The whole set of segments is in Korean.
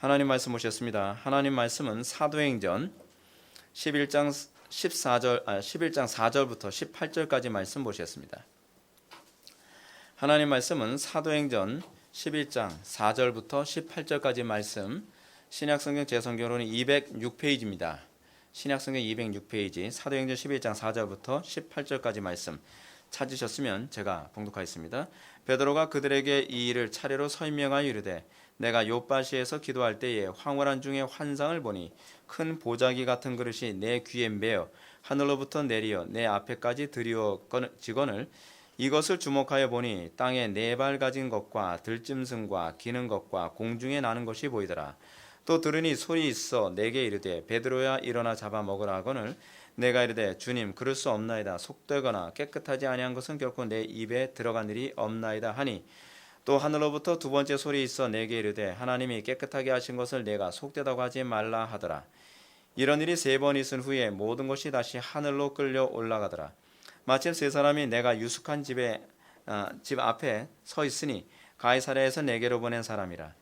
하나님 말씀 보셨습니다. 하나님 말씀은 사도행전 11장 4절부터 18절까지 말씀 보셨습니다. 하나님 말씀은 사도행전 11장 4절부터 18절까지 말씀, 신약성경 제성경으로는 206페이지입니다. 신약성경 206페이지 사도행전 11장 4절부터 18절까지 말씀 찾으셨으면 제가 봉독하겠습니다. 베드로가 그들에게 이 일을 차례로 설명하여 이르되 내가 요빠시에서 기도할 때에 황홀한 중에 환상을 보니 큰 보자기 같은 그릇이 내 귀에 매어 하늘로부터 내리어 내 앞에까지 드리워지거늘 이것을 주목하여 보니 땅에 네 발 가진 것과 들짐승과 기는 것과 공중에 나는 것이 보이더라. 또 들으니 소리 있어 내게 이르되 베드로야 일어나 잡아 먹으라 하거늘 내가 이르되 주님 그럴 수 없나이다. 속되거나 깨끗하지 아니한 것은 결코 내 입에 들어간 일이 없나이다 하니 또 하늘로부터 두 번째 소리 있어 내게 이르되 하나님이 깨끗하게 하신 것을 내가 속되다고 하지 말라 하더라. 이런 일이 세 번 있은 후에 모든 것이 다시 하늘로 끌려 올라가더라. 마침 세 사람이 내가 유숙한 집 앞에 서 있으니 가이사랴에서 내게로 보낸 사람이라.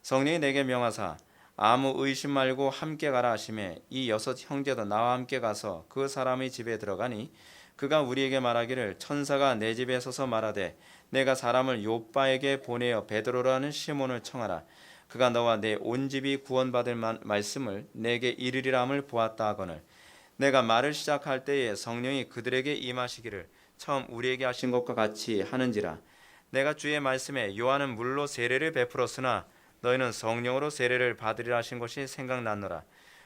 성령이 내게 명하사 아무 의심 말고 함께 가라 하시매 이 여섯 형제도 나와 함께 가서 그 사람의 집에 들어가니 그가 우리에게 말하기를 천사가 내 집에 서서 말하되 내가 사람을 요빠에게 보내어 베드로라는 시몬을 청하라. 그가 너와 내 온 집이 구원받을 말씀을 내게 이르리라 함을 보았다 하거늘 내가 말을 시작할 때에 성령이 그들에게 임하시기를 처음 우리에게 하신 것과 같이 하는지라. 내가 주의 말씀에 요한은 물로 세례를 베풀었으나 너희는 성령으로 세례를 받으리라 하신 것이 생각났노라.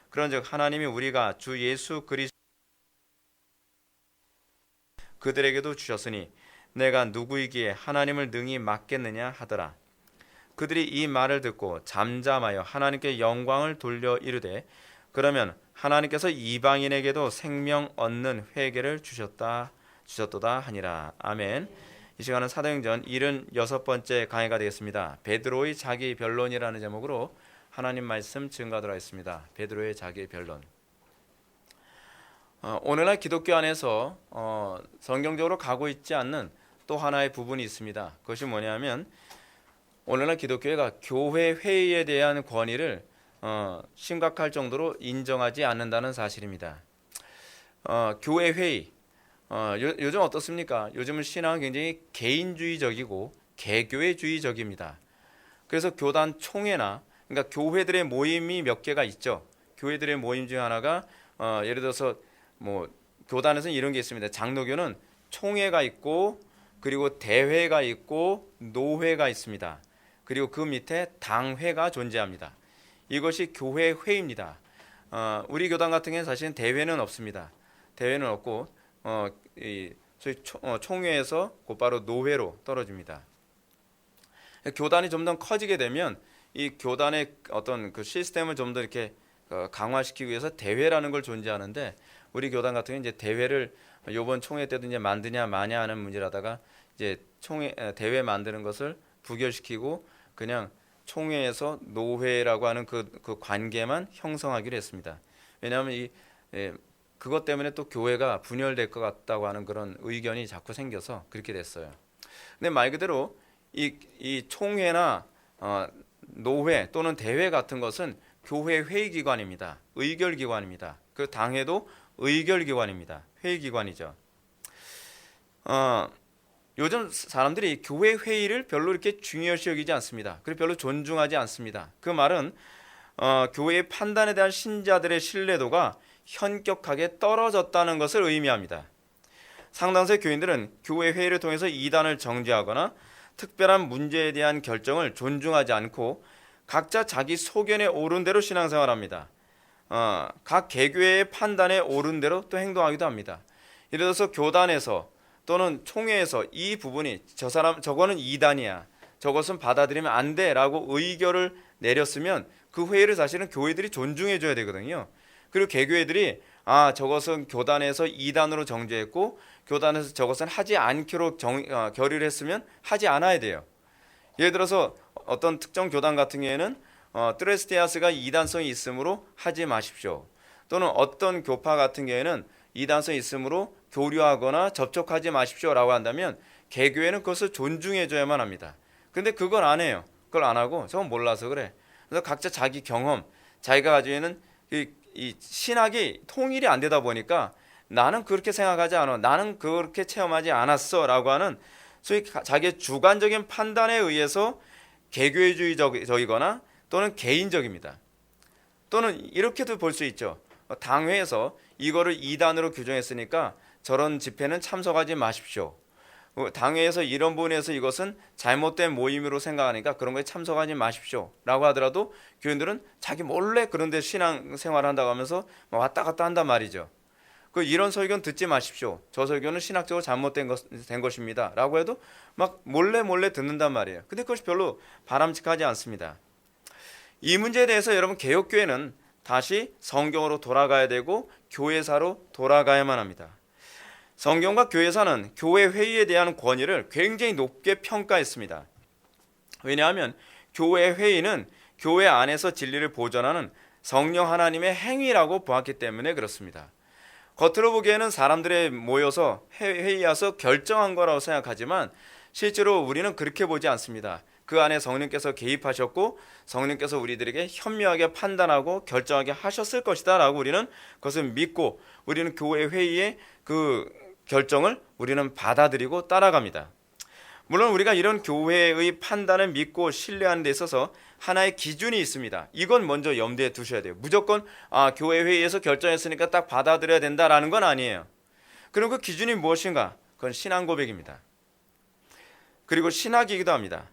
그런즉 하나님이 우리가 주 예수 그리스도 그들에게도 주셨으니 내가 누구이기에 하나님을 능히 맡겠느냐 하더라. 그들이 이 말을 듣고 잠잠하여 하나님께 영광을 돌려 이르되 그러면 하나님께서 이방인에게도 생명 얻는 회개를 주셨도다 하니라. 아멘. 이 시간은 사도행전 76번째 강의가 되겠습니다. 베드로의 자기 변론이라는 제목으로 하나님 말씀 증거하도록 하겠습니다. 베드로의 자기 변론. 오늘날 기독교 안에서 성경적으로 가고 있지 않는 또 하나의 부분이 있습니다. 그것이 뭐냐면 오늘날 기독교회가 교회 회의에 대한 권위를 심각할 정도로 인정하지 않는다는 사실입니다. 교회 회의, 요즘 어떻습니까? 요즘은 신앙은 굉장히 개인주의적이고 개교회주의적입니다. 그래서 교단 총회나 그러니까 교회들의 모임이 몇 개가 있죠. 교회들의 모임 중 하나가 예를 들어서 뭐 교단에서는 이런 게 있습니다. 장로교는 총회가 있고 그리고 대회가 있고 노회가 있습니다. 그리고 그 밑에 당회가 존재합니다. 이것이 교회 회의입니다. 우리 교단 같은 경우는 사실은 대회는 없습니다. 대회는 없고 소위 총회에서 곧바로 노회로 떨어집니다. 교단이 좀 더 커지게 되면 이 교단의 어떤 그 시스템을 좀 더 이렇게 강화시키기 위해서 대회라는 걸 존재하는데 우리 교단 같은 경우는 이제 대회를 이번 총회 때도 이제 만드냐 마냐 하는 문제라다가 이제 대회 만드는 것을 부결시키고 그냥 총회에서 노회라고 하는 그 관계만 형성하기로 했습니다. 왜냐하면 그것 때문에 또 교회가 분열될 것 같다고 하는 그런 의견이 자꾸 생겨서 그렇게 됐어요. 근데 말 그대로 이 총회나 노회 또는 대회 같은 것은 교회 회의기관입니다. 의결기관입니다. 그 당회도 의결기관입니다. 회의기관이죠. 요즘 사람들이 교회 회의를 별로 이렇게 중요시 여기지 않습니다. 그리고 별로 존중하지 않습니다. 그 말은 교회의 판단에 대한 신자들의 신뢰도가 현격하게 떨어졌다는 것을 의미합니다. 상당수의 교인들은 교회 회의를 통해서 이단을 정죄하거나 특별한 문제에 대한 결정을 존중하지 않고 각자 자기 소견에 오른 대로 신앙생활합니다. 각 개교회의 판단에 오른 대로 또 행동하기도 합니다. 예를 들어서 교단에서 또는 총회에서 이 부분이 저거는 이단이야, 저것은 받아들이면 안 돼라고 의결을 내렸으면 그 회의를 사실은 교회들이 존중해 줘야 되거든요. 그리고 개교회들이 저것은 교단에서 이단으로 정죄했고 교단에서 저것은 하지 않기로 결의를 했으면 하지 않아야 돼요. 예를 들어서 어떤 특정 교단 같은 경우에는 트레스티아스가 이단성이 있으므로 하지 마십시오. 또는 어떤 교파 같은 경우에는 이단성이 있으므로 교류하거나 접촉하지 마십시오라고 한다면 개교회는 그것을 존중해 줘야만 합니다. 근데 그걸 안 해요. 그걸 안 하고 저건 몰라서 그래. 그래서 각자 자기 경험, 자기가 가지고 있는 이 신학이 통일이 안 되다 보니까 나는 그렇게 생각하지 않아, 나는 그렇게 체험하지 않았어라고 하는 소위 자기의 주관적인 판단에 의해서 개교회주의적이거나 또는 개인적입니다. 또는 이렇게도 볼 수 있죠. 당회에서 이거를 이단으로 규정했으니까 저런 집회는 참석하지 마십시오. 당회에서 이런 부분에서 이것은 잘못된 모임으로 생각하니까 그런 거에 참석하지 마십시오 라고 하더라도 교인들은 자기 몰래 그런 데 신앙생활을 한다고 하면서 왔다 갔다 한단 말이죠. 이런 설교는 듣지 마십시오, 저 설교는 신학적으로 잘못된 것입니다 라고 해도 막 몰래 듣는단 말이에요. 근데 그것이 별로 바람직하지 않습니다. 이 문제에 대해서 여러분, 개혁교회는 다시 성경으로 돌아가야 되고 교회사로 돌아가야만 합니다. 성경과 교회사는 교회 회의에 대한 권위를 굉장히 높게 평가했습니다. 왜냐하면 교회 회의는 교회 안에서 진리를 보존하는 성령 하나님의 행위라고 보았기 때문에 그렇습니다. 겉으로 보기에는 사람들이 모여서 회의해서 결정한 거라고 생각하지만 실제로 우리는 그렇게 보지 않습니다. 그 안에 성령께서 개입하셨고 성령께서 우리들에게 현명하게 판단하고 결정하게 하셨을 것이다 라고 우리는 그것을 믿고 우리는 교회 회의의 그 결정을 우리는 받아들이고 따라갑니다. 물론 우리가 이런 교회의 판단을 믿고 신뢰하는 데 있어서 하나의 기준이 있습니다. 이건 먼저 염두에 두셔야 돼요. 무조건 교회 회의에서 결정했으니까 딱 받아들여야 된다라는 건 아니에요. 그럼 그 기준이 무엇인가? 그건 신앙 고백입니다. 그리고 신학이기도 합니다.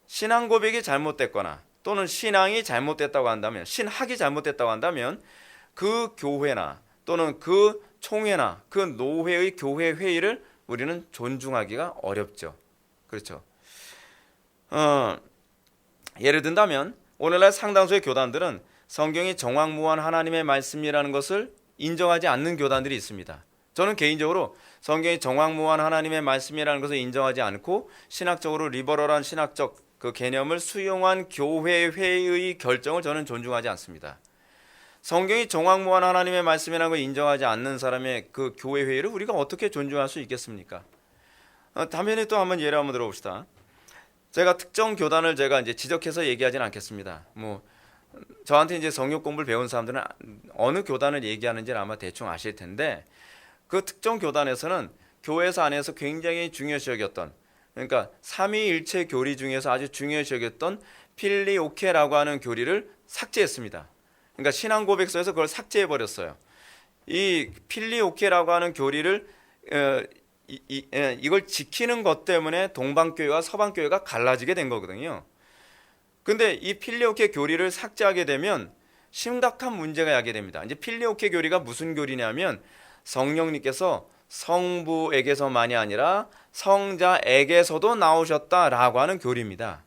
신앙 고백이 잘못됐거나 또는 신앙이 잘못됐다고 한다면, 신학이 잘못됐다고 한다면 그 교회나 또는 그 총회나 그 노회의 교회 회의를 우리는 존중하기가 어렵죠. 그렇죠. 예를 든다면 오늘날 상당수의 교단들은 성경이 정확무한 하나님의 말씀이라는 것을 인정하지 않는 교단들이 있습니다. 저는 개인적으로 성경이 정확무한 하나님의 말씀이라는 것을 인정하지 않고 신학적으로 리버럴한 신학적 그 개념을 수용한 교회 회의의 결정을 저는 존중하지 않습니다. 성경이 정확무한 하나님의 말씀이라는 걸 인정하지 않는 사람의 그 교회 회의를 우리가 어떻게 존중할 수 있겠습니까? 단면에 또 한번 예를 한번 들어봅시다. 제가 특정 교단을 제가 이제 지적해서 얘기하지는 않겠습니다. 저한테 이제 성경 공부를 배운 사람들은 어느 교단을 얘기하는지는 아마 대충 아실 텐데, 그 특정 교단에서는 교회에서 안에서 굉장히 중요시 여겼던, 그러니까 삼위일체 교리 중에서 아주 중요시 여겼던 필리오케라고 하는 교리를 삭제했습니다. 그러니까 신앙 고백서에서 그걸 삭제해 버렸어요. 이 필리오케라고 하는 교리를 이걸 지키는 것 때문에 동방교회와 서방교회가 갈라지게 된 거거든요. 근데 이 필리오케 교리를 삭제하게 되면 심각한 문제가 야게 됩니다. 이제 필리오케 교리가 무슨 교리냐면 성령님께서 성부에게서만이 아니라 성자에게서도 나오셨다라고 하는 교리입니다.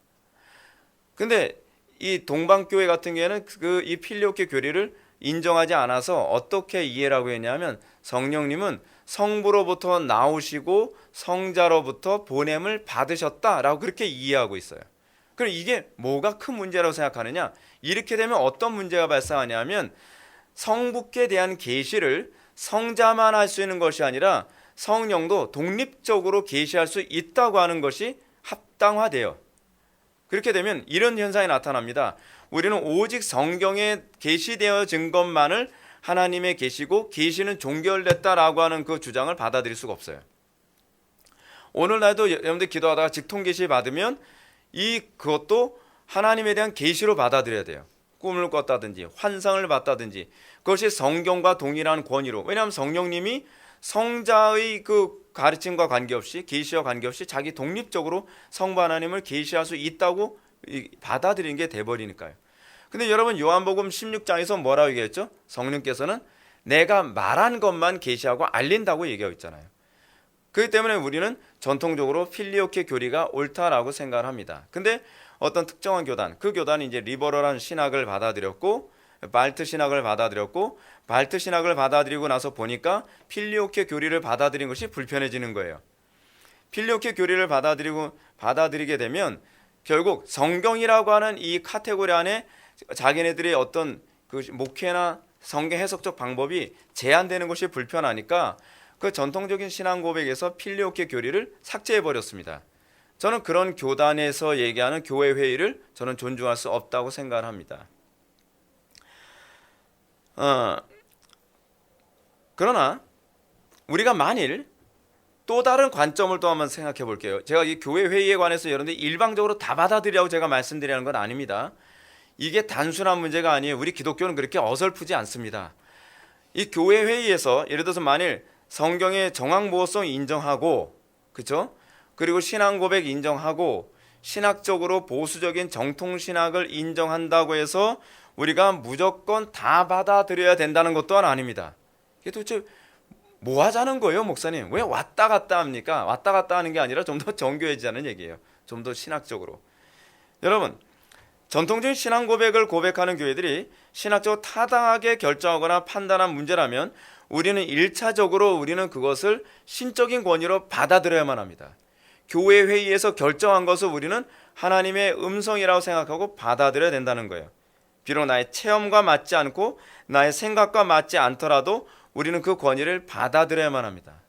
근데 이 동방교회 같은 경우에는 이 필리오케 교리를 인정하지 않아서 어떻게 이해를 하고 있냐면 성령님은 성부로부터 나오시고 성자로부터 보냄을 받으셨다라고 그렇게 이해하고 있어요. 그럼 이게 뭐가 큰 문제라고 생각하느냐? 이렇게 되면 어떤 문제가 발생하냐면 성부께 대한 계시를 성자만 할 수 있는 것이 아니라 성령도 독립적으로 계시할 수 있다고 하는 것이 합당화돼요. 그렇게 되면 이런 현상이 나타납니다. 우리는 오직 성경에 계시되어진 것만을 하나님의 계시고 계시는 종결됐다라고 하는 그 주장을 받아들일 수가 없어요. 오늘날도 여러분들 기도하다가 직통 계시 받으면 그것도 하나님에 대한 계시로 받아들여야 돼요. 꿈을 꿨다든지 환상을 봤다든지 그것이 성경과 동일한 권위로, 왜냐하면 성령님이 성자의 그 가르침과 관계없이, 계시와 관계없이 자기 독립적으로 성부 하나님을 계시할 수 있다고 받아들이는 게 돼버리니까요. 근데 여러분 요한복음 16장에서 뭐라고 얘기했죠? 성령께서는 내가 말한 것만 계시하고 알린다고 얘기하고 있잖아요. 그렇기 때문에 우리는 전통적으로 필리오케 교리가 옳다라고 생각을 합니다. 근데 어떤 특정한 교단, 그 교단이 이제 리버럴한 신학을 받아들였고 발트 신학을 받아들였고, 발트 신학을 받아들이고 나서 보니까 필리오케 교리를 받아들인 것이 불편해지는 거예요. 필리오케 교리를 받아들이게 되면 결국 성경이라고 하는 이 카테고리 안에 자기네들의 어떤 그 목회나 성경 해석적 방법이 제한되는 것이 불편하니까 그 전통적인 신앙 고백에서 필리오케 교리를 삭제해 버렸습니다. 저는 그런 교단에서 얘기하는 교회 회의를 저는 존중할 수 없다고 생각을 합니다. 그러나 우리가 만일 또 다른 관점을 또 한번 생각해 볼게요. 제가 이 교회 회의에 관해서 여러분들이 일방적으로 다 받아들이라고 제가 말씀드리는 건 아닙니다. 이게 단순한 문제가 아니에요. 우리 기독교는 그렇게 어설프지 않습니다. 이 교회 회의에서 예를 들어서 만일 성경의 정황모호성 인정하고, 그렇죠? 그리고 신앙 고백 인정하고 신학적으로 보수적인 정통 신학을 인정한다고 해서 우리가 무조건 다 받아들여야 된다는 것 또한 아닙니다. 이게 도대체 뭐 하자는 거예요, 목사님? 왜 왔다 갔다 합니까? 왔다 갔다 하는 게 아니라 좀 더 정교해지자는 얘기예요. 좀 더 신학적으로. 여러분, 전통적인 신앙 고백을 고백하는 교회들이 신학적으로 타당하게 결정하거나 판단한 문제라면 우리는 1차적으로 우리는 그것을 신적인 권위로 받아들여야만 합니다. 교회 회의에서 결정한 것을 우리는 하나님의 음성이라고 생각하고 받아들여야 된다는 거예요. 비록 나의 체험과 맞지 않고 나의 생각과 맞지 않더라도 우리는 그 권위를 받아들여야만 합니다.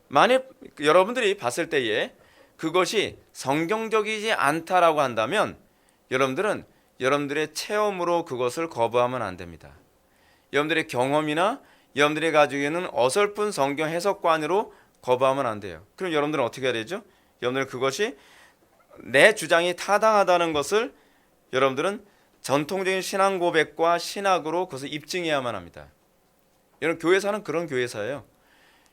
만약 여러분들이 봤을 때에 그것이 성경적이지 않다라고 한다면 여러분들은 여러분들의 체험으로 그것을 거부하면 안 됩니다. 여러분들의 경험이나 여러분들이 가지고 있는 어설픈 성경 해석관으로 거부하면 안 돼요. 그럼 여러분들은 어떻게 해야 되죠? 여러분들은 그것이 내 주장이 타당하다는 것을 여러분들은 전통적인 신앙 고백과 신학으로 그것을 입증해야만 합니다. 여러분, 교회사는 그런 교회사예요.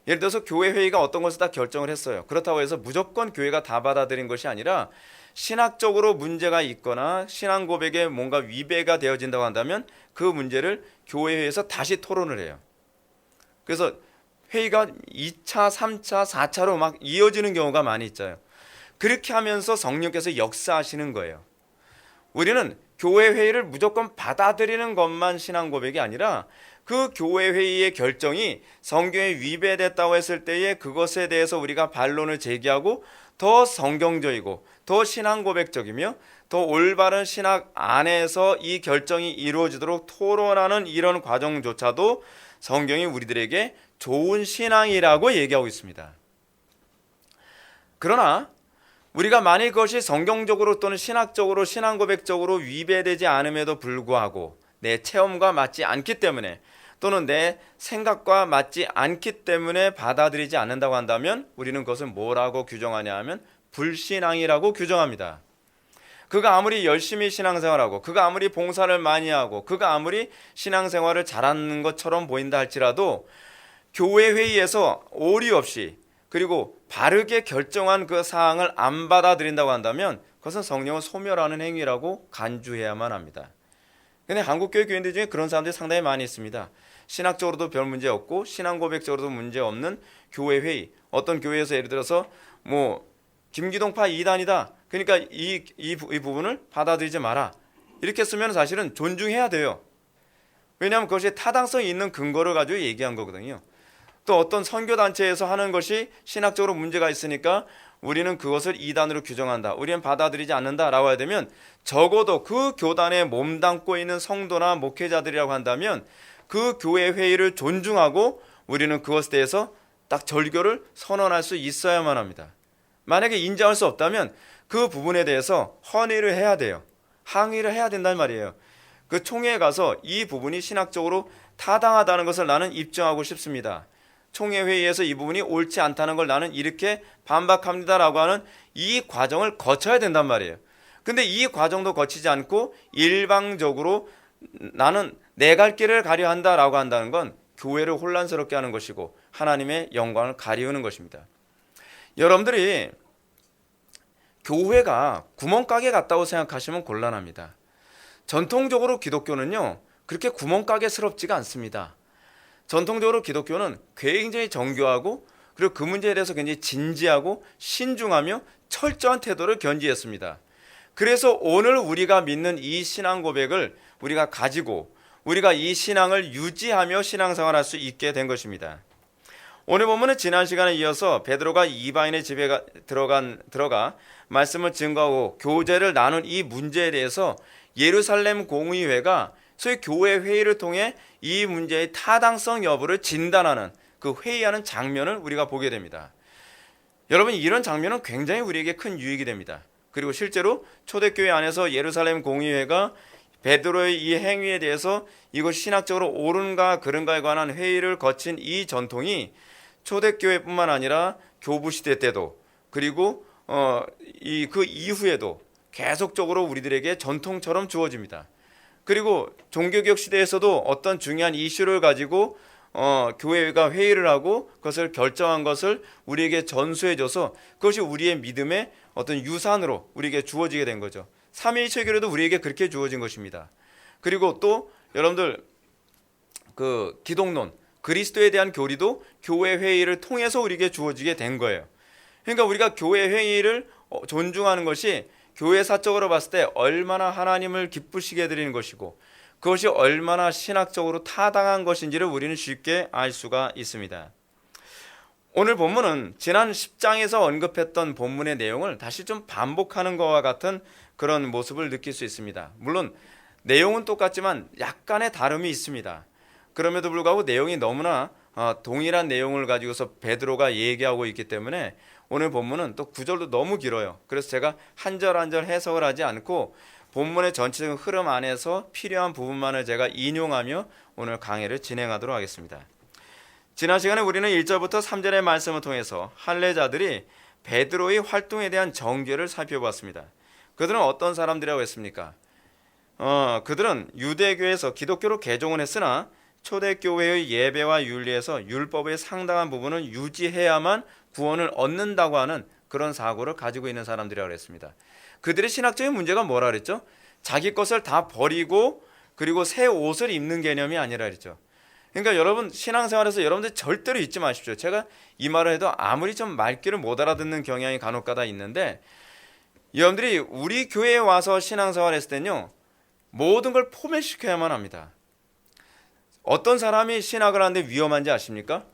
예를 들어서 교회 회의가 어떤 것을 다 결정을 했어요. 그렇다고 해서 무조건 교회가 다 받아들인 것이 아니라 신학적으로 문제가 있거나 신앙 고백에 뭔가 위배가 되어진다고 한다면 그 문제를 교회 회의에서 다시 토론을 해요. 그래서 회의가 2차, 3차, 4차로 막 이어지는 경우가 많이 있어요. 그렇게 하면서 성령께서 역사하시는 거예요. 우리는 교회 회의를 무조건 받아들이는 것만 신앙 고백이 아니라 그 교회 회의의 결정이 성경에 위배됐다고 했을 때에 그것에 대해서 우리가 반론을 제기하고 더 성경적이고 더 신앙 고백적이며 더 올바른 신학 안에서 이 결정이 이루어지도록 토론하는 이런 과정조차도 성경이 우리들에게 좋은 신앙이라고 얘기하고 있습니다. 그러나 우리가 만일 그것이 성경적으로 또는 신학적으로 신앙 고백적으로 위배되지 않음에도 불구하고 내 체험과 맞지 않기 때문에 또는 내 생각과 맞지 않기 때문에 받아들이지 않는다고 한다면 우리는 그것을 뭐라고 규정하냐 하면 불신앙이라고 규정합니다. 그가 아무리 열심히 신앙생활하고 그가 아무리 봉사를 많이 하고 그가 아무리 신앙생활을 잘하는 것처럼 보인다 할지라도 교회 회의에서 오리 없이 그리고 바르게 결정한 그 사항을 안 받아들인다고 한다면 그것은 성령을 소멸하는 행위라고 간주해야만 합니다. 근데 한국교회 교인들 중에 그런 사람들이 상당히 많이 있습니다. 신학적으로도 별 문제 없고 신앙 고백적으로도 문제 없는 교회 회의. 어떤 교회에서 예를 들어서 뭐 김기동파 2단이다. 그러니까 이 부분을 받아들이지 마라. 이렇게 쓰면 사실은 존중해야 돼요. 왜냐하면 그것이 타당성이 있는 근거를 가지고 얘기한 거거든요. 또 어떤 선교단체에서 하는 것이 신학적으로 문제가 있으니까 우리는 그것을 이단으로 규정한다. 우리는 받아들이지 않는다라고 해야 되면 적어도 그 교단에 몸담고 있는 성도나 목회자들이라고 한다면 그 교회 회의를 존중하고 우리는 그것에 대해서 딱 절교를 선언할 수 있어야만 합니다. 만약에 인정할 수 없다면 그 부분에 대해서 헌의를 해야 돼요. 항의를 해야 된단 말이에요. 그 총회에 가서 이 부분이 신학적으로 타당하다는 것을 나는 입증하고 싶습니다. 총회 회의에서 이 부분이 옳지 않다는 걸 나는 이렇게 반박합니다라고 하는 이 과정을 거쳐야 된단 말이에요. 근데 이 과정도 거치지 않고 일방적으로 나는 내 갈 길을 가려 한다라고 한다는 건 교회를 혼란스럽게 하는 것이고 하나님의 영광을 가리우는 것입니다. 여러분들이 교회가 구멍가게 같다고 생각하시면 곤란합니다. 전통적으로 기독교는요 그렇게 구멍가게스럽지가 않습니다. 전통적으로 기독교는 굉장히 정교하고 그리고 그 문제에 대해서 굉장히 진지하고 신중하며 철저한 태도를 견지했습니다. 그래서 오늘 우리가 믿는 이 신앙 고백을 우리가 가지고 우리가 이 신앙을 유지하며 신앙생활할 수 있게 된 것입니다. 오늘 본문은 지난 시간에 이어서 베드로가 이방인의 집에 들어가 말씀을 증거하고 교제를 나눈 이 문제에 대해서 예루살렘 공의회가 소위 교회 회의를 통해 이 문제의 타당성 여부를 진단하는 그 회의하는 장면을 우리가 보게 됩니다. 여러분, 이런 장면은 굉장히 우리에게 큰 유익이 됩니다. 그리고 실제로 초대교회 안에서 예루살렘 공의회가 베드로의 이 행위에 대해서 이것이 신학적으로 옳은가 그른가에 관한 회의를 거친 이 전통이 초대교회뿐만 아니라 교부 시대 때도, 그리고 그 이후에도 계속적으로 우리들에게 전통처럼 주어집니다. 그리고 종교개혁 시대에서도 어떤 중요한 이슈를 가지고 교회가 회의를 하고 그것을 결정한 것을 우리에게 전수해줘서 그것이 우리의 믿음의 어떤 유산으로 우리에게 주어지게 된 거죠. 삼위일체교회도 우리에게 그렇게 주어진 것입니다. 그리고 또 여러분들 그 기독론, 그리스도에 대한 교리도 교회 회의를 통해서 우리에게 주어지게 된 거예요. 그러니까 우리가 교회 회의를 존중하는 것이 교회 사적으로 봤을 때 얼마나 하나님을 기쁘시게 드리는 것이고 그것이 얼마나 신학적으로 타당한 것인지를 우리는 쉽게 알 수가 있습니다. 오늘 본문은 지난 10장에서 언급했던 본문의 내용을 다시 좀 반복하는 것과 같은 그런 모습을 느낄 수 있습니다. 물론 내용은 똑같지만 약간의 다름이 있습니다. 그럼에도 불구하고 내용이 너무나 동일한 내용을 가지고서 베드로가 얘기하고 있기 때문에 오늘 본문은 또 구절도 너무 길어요. 그래서 제가 한 절 한 절 해석을 하지 않고 본문의 전체적인 흐름 안에서 필요한 부분만을 제가 인용하며 오늘 강의를 진행하도록 하겠습니다. 지난 시간에 우리는 1절부터 3절의 말씀을 통해서 할례자들이 베드로의 활동에 대한 정죄를 살펴봤습니다. 그들은 어떤 사람들이라고 했습니까? 그들은 유대교에서 기독교로 개종을 했으나 초대교회의 예배와 윤리에서 율법의 상당한 부분은 유지해야만 구원을 얻는다고 하는 그런 사고를 가지고 있는 사람들이라고 했습니다. 그들의 신학적인 문제가 뭐라 그랬죠? 자기 것을 다 버리고 그리고 새 옷을 입는 개념이 아니라 그랬죠. 그러니까 여러분, 신앙생활에서 여러분들 절대로 잊지 마십시오. 제가 이 말을 해도 아무리 좀 말귀를 못 알아듣는 경향이 간혹가다 있는데, 여러분들이 우리 교회에 와서 신앙생활 했을 때는요, 모든 걸 포맷시켜야만 합니다. 어떤 사람이 신학을 하는데 위험한지 아십니까?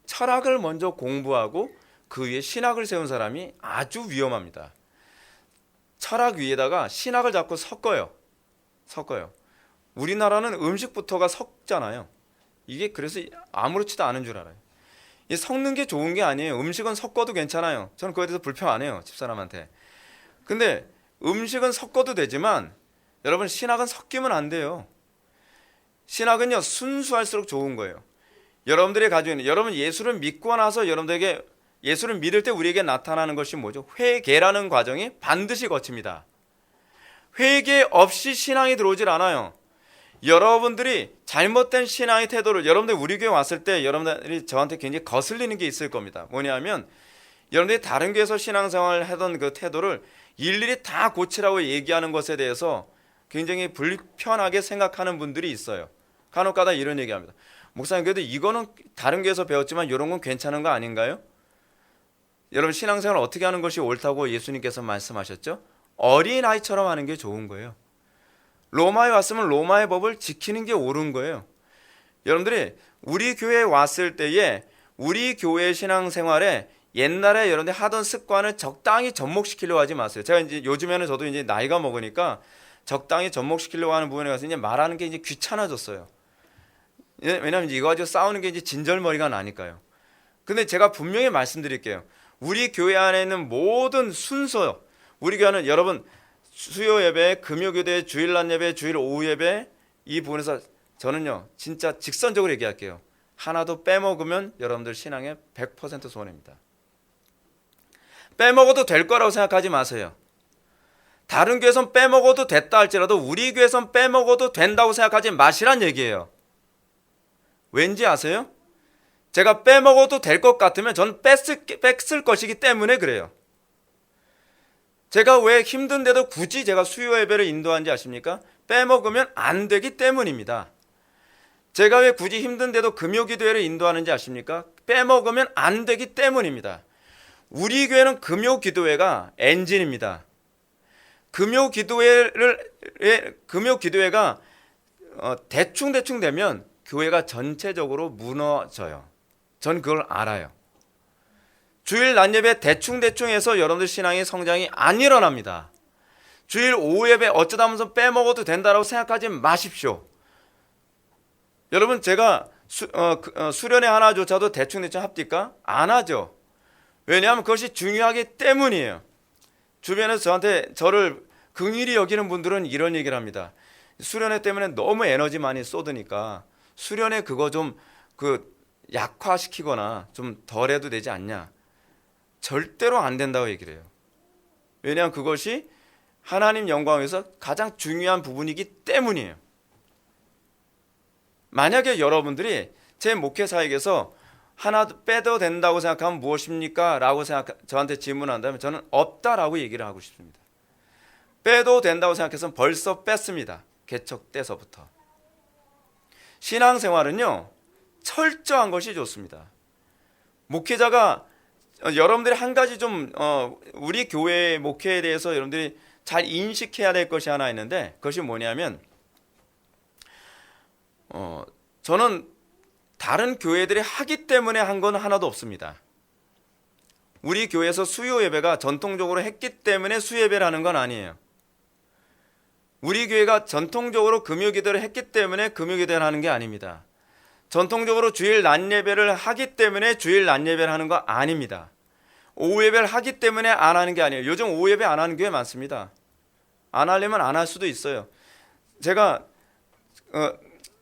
철학을 먼저 공부하고 그 위에 신학을 세운 사람이 아주 위험합니다. 철학 위에다가 신학을 자꾸 섞어요. 우리나라는 음식부터가 섞잖아요. 이게 그래서 아무렇지도 않은 줄 알아요. 이 섞는 게 좋은 게 아니에요. 음식은 섞어도 괜찮아요. 저는 그거에 대해서 불평 안 해요, 집사람한테. 근데 음식은 섞어도 되지만 여러분, 신학은 섞이면 안 돼요. 신학은요, 순수할수록 좋은 거예요. 여러분들이 가지고 있는, 여러분 예수를 믿고 나서 여러분들에게 예수를 믿을 때 우리에게 나타나는 것이 뭐죠? 회개라는 과정이 반드시 거칩니다. 회개 없이 신앙이 들어오질 않아요. 여러분들이 잘못된 신앙의 태도를, 여러분들 우리 교회 왔을 때 여러분들이 저한테 굉장히 거슬리는 게 있을 겁니다. 뭐냐면 여러분들이 다른 교회에서 신앙생활을 하던 그 태도를 일일이 다 고치라고 얘기하는 것에 대해서 굉장히 불편하게 생각하는 분들이 있어요. 간혹가다 이런 얘기합니다. 목사님, 그래도 이거는 다른 교회에서 배웠지만 이런 건 괜찮은 거 아닌가요? 여러분, 신앙생활 어떻게 하는 것이 옳다고 예수님께서 말씀하셨죠? 어린아이처럼 하는 게 좋은 거예요. 로마에 왔으면 로마의 법을 지키는 게 옳은 거예요. 여러분들이 우리 교회에 왔을 때에 우리 교회 신앙생활에 옛날에 여러분들이 하던 습관을 적당히 접목시키려고 하지 마세요. 제가 이제 요즘에는 저도 이제 나이가 먹으니까 적당히 접목시키려고 하는 부분에 가서 이제 말하는 게 이제 귀찮아졌어요. 왜냐하면 이거 가지고 싸우는 게 이제 진절머리가 나니까요. 근데 제가 분명히 말씀드릴게요. 우리 교회 안에 있는 모든 순서, 우리 교회는 여러분 수요 예배, 금요 교대, 주일 낮 예배, 주일 오후 예배, 이 부분에서 저는요 진짜 직선적으로 얘기할게요. 하나도 빼먹으면 여러분들 신앙에 100% 손해입니다. 빼먹어도 될 거라고 생각하지 마세요. 다른 교회선 빼먹어도 됐다 할지라도 우리 교회선 빼먹어도 된다고 생각하지 마시란 얘기예요. 왠지 아세요? 제가 빼먹어도 될 것 같으면 전 뺐을 것이기 때문에 그래요. 제가 왜 힘든데도 굳이 제가 수요 예배를 인도하는지 아십니까? 빼먹으면 안 되기 때문입니다. 제가 왜 굳이 힘든데도 금요 기도회를 인도하는지 아십니까? 빼먹으면 안 되기 때문입니다. 우리 교회는 금요 기도회가 엔진입니다. 금요 기도회가 대충 되면 교회가 전체적으로 무너져요. 전 그걸 알아요. 주일 낮 예배 대충 해서 여러분들 신앙의 성장이 안 일어납니다. 주일 오후 예배 어쩌다 하면서 빼먹어도 된다고 생각하지 마십시오. 여러분, 제가 수련회 하나조차도 대충 합니까? 안 하죠. 왜냐하면 그것이 중요하기 때문이에요. 주변에서 저를 긍휼히 여기는 분들은 이런 얘기를 합니다. 수련회 때문에 너무 에너지 많이 쏟으니까 수련회 그거 좀 약화시키거나 좀 덜해도 되지 않냐. 절대로 안 된다고 얘기를 해요. 왜냐하면 그것이 하나님 영광에서 가장 중요한 부분이기 때문이에요. 만약에 여러분들이 제 목회 사역에서 하나 빼도 된다고 생각하면 무엇입니까? 라고 저한테 질문한다면 저는 없다라고 얘기를 하고 싶습니다. 빼도 된다고 생각해서 벌써 뺐습니다. 개척때서부터. 신앙생활은요, 철저한 것이 좋습니다. 목회자가 여러분들이 한 가지 좀 우리 교회의 목회에 대해서 여러분들이 잘 인식해야 될 것이 하나 있는데, 그것이 뭐냐면 저는 다른 교회들이 하기 때문에 한 건 하나도 없습니다. 우리 교회에서 수요 예배가 전통적으로 했기 때문에 수요 예배를 하는 건 아니에요. 우리 교회가 전통적으로 금요 기도를 했기 때문에 금요 기도를 하는 게 아닙니다. 전통적으로 주일 낮 예배를 하기 때문에 주일 낮 예배를 하는 거 아닙니다. 오후 예배를 하기 때문에 안 하는 게 아니에요. 요즘 오후 예배 안 하는 교회 많습니다. 안 하려면 안 할 수도 있어요. 제가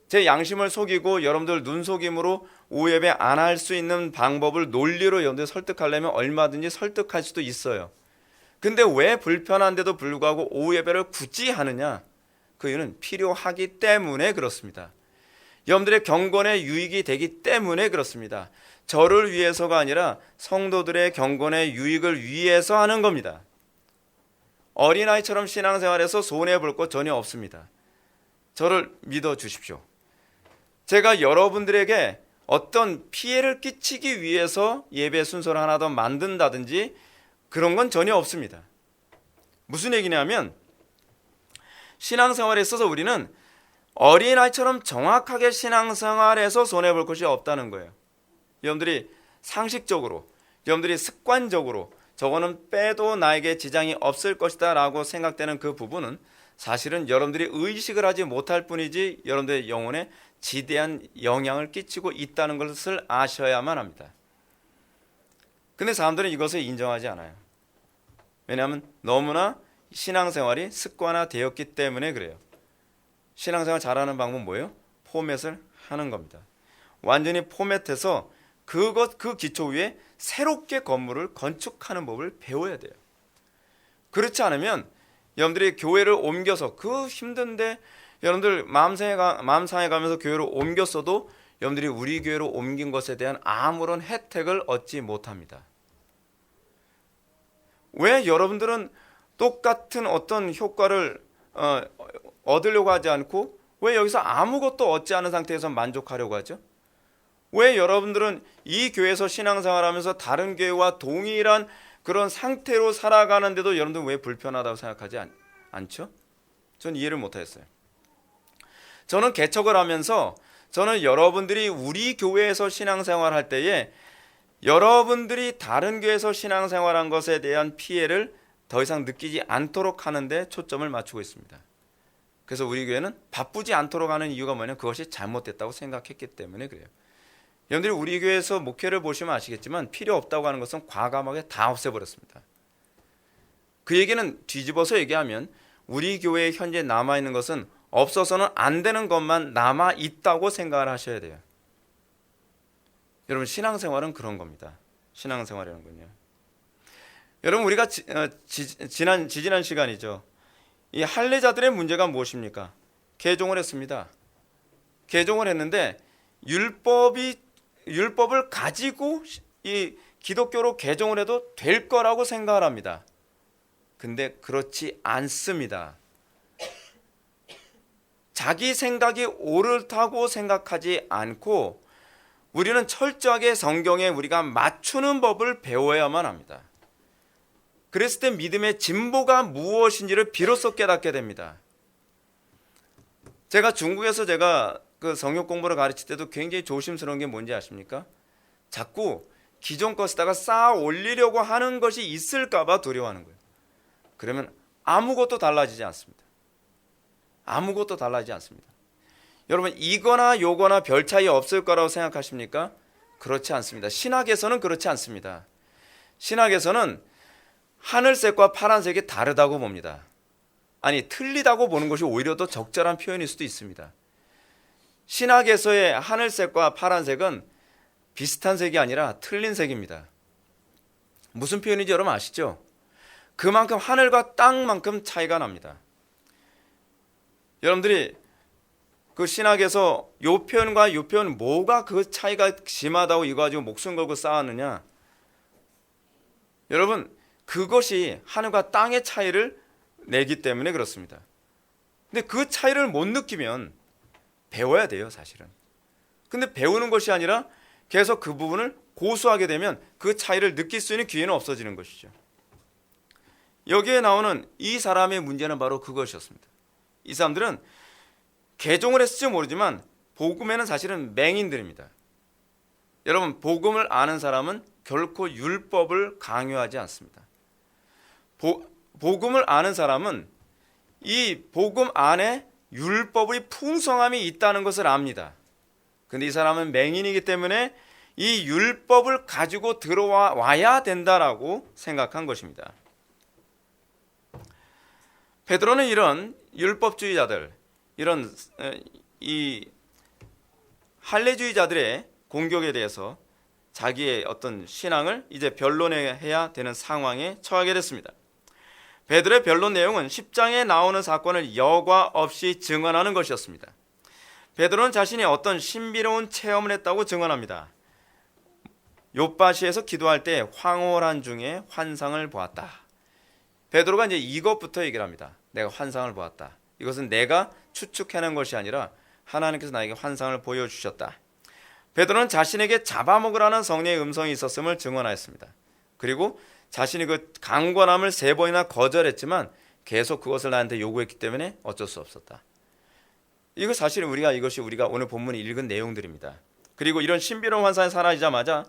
제 양심을 속이고 여러분들 눈속임으로 오후 예배 안 할 수 있는 방법을 논리로 여러분들 설득하려면 얼마든지 설득할 수도 있어요. 근데 왜 불편한데도 불구하고 오후 예배를 굳이 하느냐? 그 이유는 필요하기 때문에 그렇습니다. 여러분들의 경건에 유익이 되기 때문에 그렇습니다. 저를 위해서가 아니라 성도들의 경건의 유익을 위해서 하는 겁니다. 어린아이처럼 신앙생활에서 손해볼 것 전혀 없습니다. 저를 믿어 주십시오. 제가 여러분들에게 어떤 피해를 끼치기 위해서 예배 순서를 하나 더 만든다든지 그런 건 전혀 없습니다. 무슨 얘기냐면 신앙생활에 있어서 우리는 어린아이처럼 정확하게 신앙생활에서 손해볼 것이 없다는 거예요. 여러분들이 상식적으로, 여러분들이 습관적으로 저거는 빼도 나에게 지장이 없을 것이다 라고 생각되는 그 부분은 사실은 여러분들이 의식을 하지 못할 뿐이지 여러분들의 영혼에 지대한 영향을 끼치고 있다는 것을 아셔야만 합니다. 근데 사람들은 이것을 인정하지 않아요. 왜냐하면 너무나 신앙생활이 습관화되었기 때문에 그래요. 신앙생활 잘하는 방법은 뭐예요? 포맷을 하는 겁니다. 완전히 포맷해서 그 기초 위에 새롭게 건물을 건축하는 법을 배워야 돼요. 그렇지 않으면 여러분들이 교회를 옮겨서 그 힘든데 여러분들 마음상해 가면서 교회를 옮겼어도 여러분들이 우리 교회로 옮긴 것에 대한 아무런 혜택을 얻지 못합니다. 왜 여러분들은 똑같은 어떤 효과를 얻으려고 하지 않고 왜 여기서 아무것도 얻지 않은 상태에서 만족하려고 하죠? 왜 여러분들은 이 교회에서 신앙생활하면서 다른 교회와 동일한 그런 상태로 살아가는데도 여러분들은 왜 불편하다고 생각하지 않죠? 전 이해를 못하겠어요. 저는 개척을 하면서 저는 여러분들이 우리 교회에서 신앙생활할 때에 여러분들이 다른 교회에서 신앙생활한 것에 대한 피해를 더 이상 느끼지 않도록 하는데 초점을 맞추고 있습니다. 그래서 우리 교회는 바쁘지 않도록 하는 이유가 뭐냐면 그것이 잘못됐다고 생각했기 때문에 그래요. 여러분들이 우리 교회에서 목회를 보시면 아시겠지만 필요 없다고 하는 것은 과감하게 다 없애버렸습니다. 그 얘기는 뒤집어서 얘기하면 우리 교회에 현재 남아있는 것은 없어서는 안 되는 것만 남아있다고 생각을 하셔야 돼요. 여러분 신앙생활은 그런 겁니다. 신앙생활이라는 건요. 여러분 우리가 지지난 시간이죠. 이 할례자들의 문제가 무엇입니까? 개종을 했습니다. 개종을 했는데 율법을 가지고 이 기독교로 개종을 해도 될 거라고 생각을 합니다. 근데 그렇지 않습니다. 자기 생각이 옳다고 생각하지 않고 우리는 철저하게 성경에 우리가 맞추는 법을 배워야만 합니다. 그랬을 때 믿음의 진보가 무엇인지를 비로소 깨닫게 됩니다. 제가 중국에서 그 성역 공부를 가르칠 때도 굉장히 조심스러운 게 뭔지 아십니까? 자꾸 기존 것에다가 쌓아 올리려고 하는 것이 있을까 봐 두려워하는 거예요. 그러면 아무것도 달라지지 않습니다. 아무것도 달라지지 않습니다. 여러분 이거나 요거나 별 차이 없을 거라고 생각하십니까? 그렇지 않습니다. 신학에서는 그렇지 않습니다. 신학에서는 하늘색과 파란색이 다르다고 봅니다. 아니, 틀리다고 보는 것이 오히려 더 적절한 표현일 수도 있습니다. 신학에서의 하늘색과 파란색은 비슷한 색이 아니라 틀린 색입니다. 무슨 표현인지 여러분 아시죠? 그만큼 하늘과 땅만큼 차이가 납니다. 여러분들이 그 신학에서 요 표현과 요 표현 뭐가 그 차이가 심하다고 이거 가지고 목숨 걸고 싸웠느냐? 여러분, 그것이 하늘과 땅의 차이를 내기 때문에 그렇습니다. 근데 그 차이를 못 느끼면 배워야 돼요, 사실은. 근데 배우는 것이 아니라 계속 그 부분을 고수하게 되면 그 차이를 느낄 수 있는 기회는 없어지는 것이죠. 여기에 나오는 이 사람의 문제는 바로 그것이었습니다. 이 사람들은 개종을 했을지 모르지만 복음에는 사실은 맹인들입니다. 여러분, 복음을 아는 사람은 결코 율법을 강요하지 않습니다. 복음을 아는 사람은 이 복음 안에 율법의 풍성함이 있다는 것을 압니다. 근데 이 사람은 맹인이기 때문에 이 율법을 가지고 들어와야 된다라고 생각한 것입니다. 베드로는 이런 율법주의자들, 이런 이 할례주의자들의 공격에 대해서 자기의 어떤 신앙을 이제 변론해야 되는 상황에 처하게 됐습니다. 베드로의 변론 내용은 10장에 나오는 사건을 여과 없이 증언하는 것이었습니다. 베드로는 자신이 어떤 신비로운 체험을 했다고 증언합니다. 욥바시에서 기도할 때 황홀한 중에 환상을 보았다. 베드로가 이제 이것부터 얘기를 합니다. 내가 환상을 보았다. 이것은 내가 추측해낸 것이 아니라 하나님께서 나에게 환상을 보여주셨다. 베드로는 자신에게 잡아먹으라는 성령의 음성이 있었음을 증언하였습니다. 그리고 자신이 그 강권함을 3번이나 거절했지만 계속 그것을 나한테 요구했기 때문에 어쩔 수 없었다. 이거 사실 이것이 우리가 오늘 본문에 읽은 내용들입니다. 그리고 이런 신비로운 환상이 사라지자마자